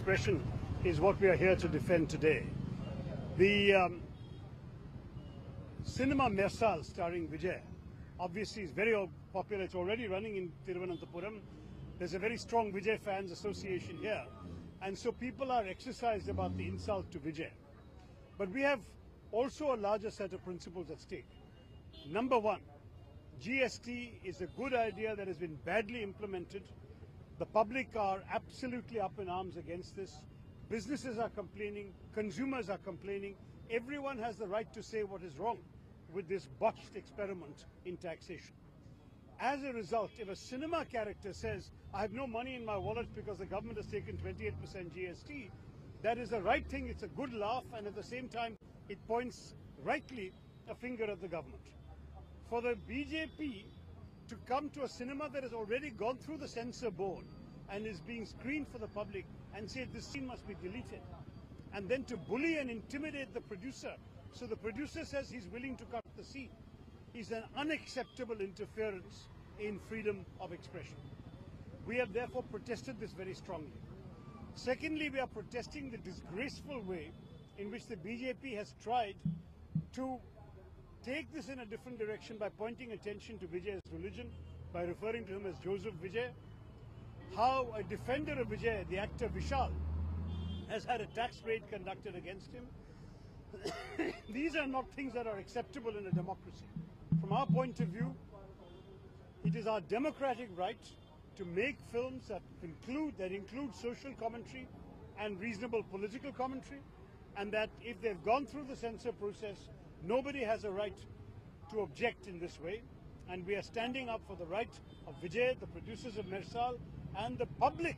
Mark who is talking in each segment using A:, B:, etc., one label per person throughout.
A: expression is what we are here to defend today. The cinema Mersal starring Vijay obviously is very popular. It's already running in Trivandrum. There's a very strong Vijay fans association here, and so people are exercised about the insult to Vijay. But we have also a larger set of principles at stake. Number one, GST is a good idea that has been badly implemented. The public are absolutely up in arms against this. Businesses are complaining, consumers are complaining. Everyone has the right to say what is wrong with this botched experiment in taxation. As a result, if a cinema character says, I have no money in my wallet because the government has taken 28% GST, that is the right thing, it's a good laugh, and at the same time, it points rightly a finger at the government. For the BJP to come to a cinema that has already gone through the censor board and is being screened for the public and say this scene must be deleted, and then to bully and intimidate the producer, so the producer says he's willing to cut the scene, is an unacceptable interference in freedom of expression. We have therefore protested this very strongly. Secondly, we are protesting the disgraceful way in which the BJP has tried to take this in a different direction by pointing attention to Vijay's religion, by referring to him as Joseph Vijay. How a defender of Vijay, the actor Vishal, has had a tax raid conducted against him. These are not things that are acceptable in a democracy. From our point of view, it is our democratic right to make films that include social commentary and reasonable political commentary, and that if they've gone through the censor process, nobody has a right to object in this way. And we are standing up for the right of Vijay, the producers of Mersal, and the public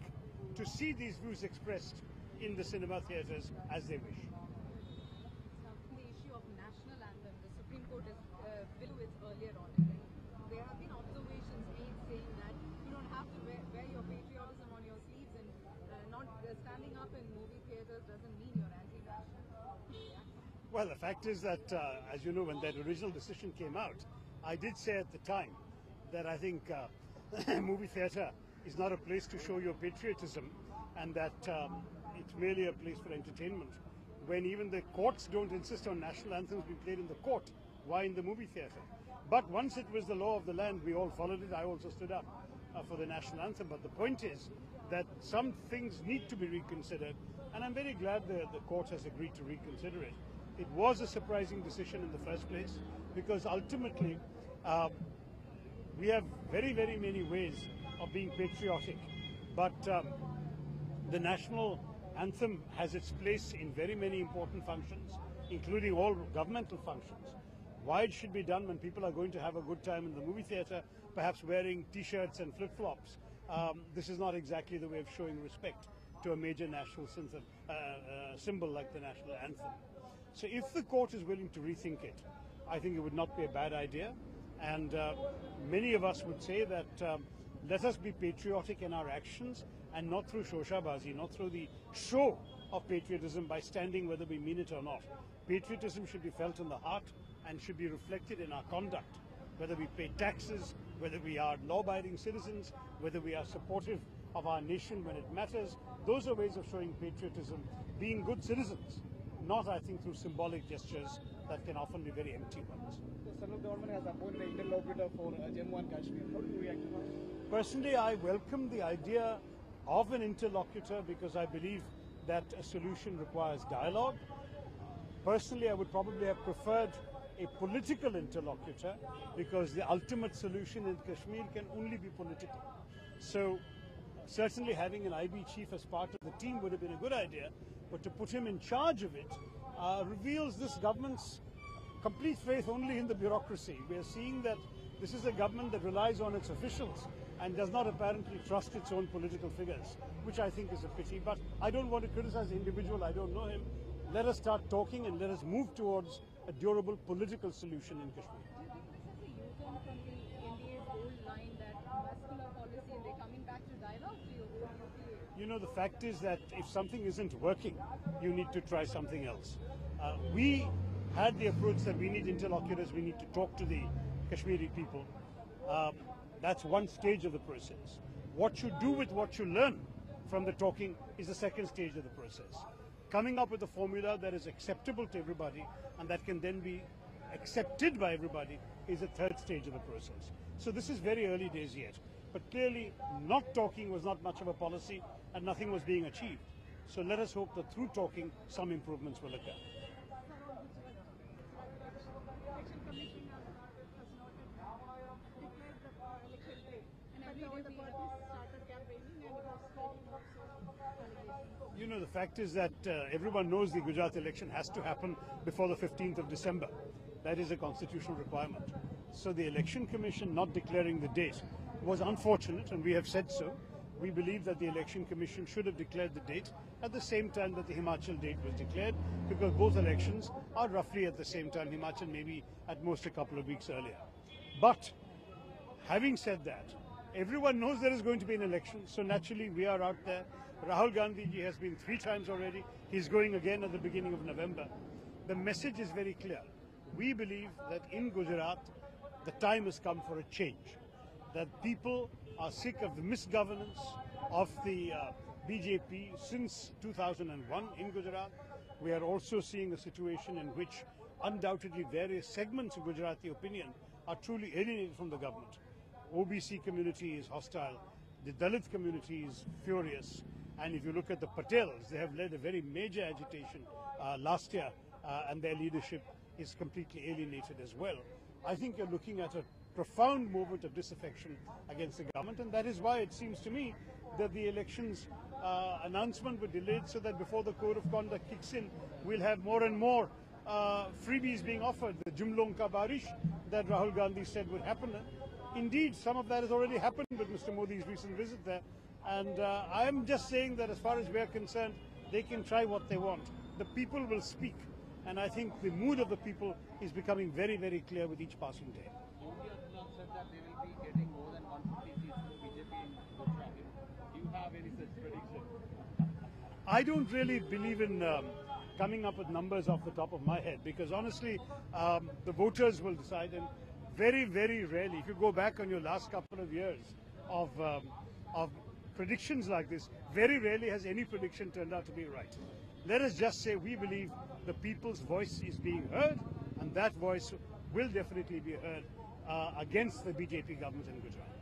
A: to see these views expressed in the cinema theatres as they wish.
B: The issue of national anthem, the Supreme Court has will with earlier on. There have been observations made saying that you don't have to wear your patriotism on your sleeves, and not standing up in movie theatres doesn't mean you're anti-national.
A: Well, the fact is that, as you know, when that original decision came out, I did say at the time that I think movie theatre is not a place to show your patriotism, and that it's merely a place for entertainment. When even the courts don't insist on national anthems being played in the court, why in the movie theatre? But once it was the law of the land, we all followed it. I also stood up for the national anthem. But the point is that some things need to be reconsidered, and I'm very glad the court has agreed to reconsider it. It was a surprising decision in the first place, because ultimately we have very, very many ways of being patriotic. But the national anthem has its place in very many important functions, including all governmental functions. Why it should be done when people are going to have a good time in the movie theatre, perhaps wearing T-shirts and flip-flops, this is not exactly the way of showing respect to a major national symbol like the national anthem. So if the court is willing to rethink it, I think it would not be a bad idea. And many of us would say that let us be patriotic in our actions, and not through shoshabazi, not through the show of patriotism by standing whether we mean it or not. Patriotism should be felt in the heart and should be reflected in our conduct, whether we pay taxes, whether we are law-abiding citizens, whether we are supportive of our nation when it matters. Those are ways of showing patriotism, being good citizens, not, I think, through symbolic gestures that can often be very empty ones.
C: The central government has appointed an interlocutor for Jammu and Kashmir. How do you react to that?
A: Personally, I welcome the idea of an interlocutor because I believe that a solution requires dialogue. Personally, I would probably have preferred a political interlocutor because the ultimate solution in Kashmir can only be political. So certainly having an IB chief as part of the team would have been a good idea, but to put him in charge of it reveals this government's complete faith only in the bureaucracy. We are seeing that this is a government that relies on its officials and does not apparently trust its own political figures, which I think is a pity. But I don't want to criticize the individual, I don't know him. Let us start talking and let us move towards a durable political solution in Kashmir.
B: Do you think this is a U-turn from the NDA's old line that muscular policy and they're coming back to dialogue to your old UPA?
A: You know, the fact is that if something isn't working, you need to try something else. We had the approach that we need interlocutors, we need to talk to the Kashmiri people. That's one stage of the process. What you do with what you learn from the talking is the second stage of the process. Coming up with a formula that is acceptable to everybody and that can then be accepted by everybody is the third stage of the process. So this is very early days yet. But clearly not talking was not much of a policy and nothing was being achieved. So let us hope that through talking some improvements will occur.
D: Election Commission has not declared the election day. And every day the parties started campaigning and it was spreading also.
A: You know, the fact is that everyone knows the Gujarat election has to happen before the 15th of December. That is a constitutional requirement. So the Election Commission not declaring the date was unfortunate, and we have said so. We believe that the Election Commission should have declared the date at the same time that the Himachal date was declared, because both elections are roughly at the same time, Himachal maybe at most a couple of weeks earlier. But having said that, everyone knows there is going to be an election, so naturally we are out there. Rahul Gandhi ji has been 3 times already. He's going again at the beginning of November. The message is very clear. We believe that in Gujarat, the time has come for a change. That people are sick of the misgovernance of the BJP since 2001 in Gujarat. We are also seeing a situation in which undoubtedly various segments of Gujarati opinion are truly alienated from the government. OBC community is hostile, the Dalit community is furious, and if you look at the Patels, they have led a very major agitation last year, and their leadership is completely alienated as well. I think you're looking at a profound movement of disaffection against the government, and that is why it seems to me that the elections announcement were delayed, so that before the code of conduct kicks in, we'll have more and more freebies being offered. The Jumlong Ka Barish that Rahul Gandhi said would happen. Indeed, some of that has already happened with Mr. Modi's recent visit there. And I am just saying that as far as we are concerned, they can try what they want. The people will speak. And I think the mood of the people is becoming very, very clear with each passing day.
C: Yogi Adityanath said that they will be getting more than 150 seats for BJP in Gujarat. Do you have any such prediction?
A: I don't really believe in coming up with numbers off the top of my head, because honestly, the voters will decide. And very, very rarely, if you go back on your last couple of years of predictions like this, very rarely has any prediction turned out to be right. Let us just say we believe the people's voice is being heard, and that voice will definitely be heard against the BJP government in Gujarat.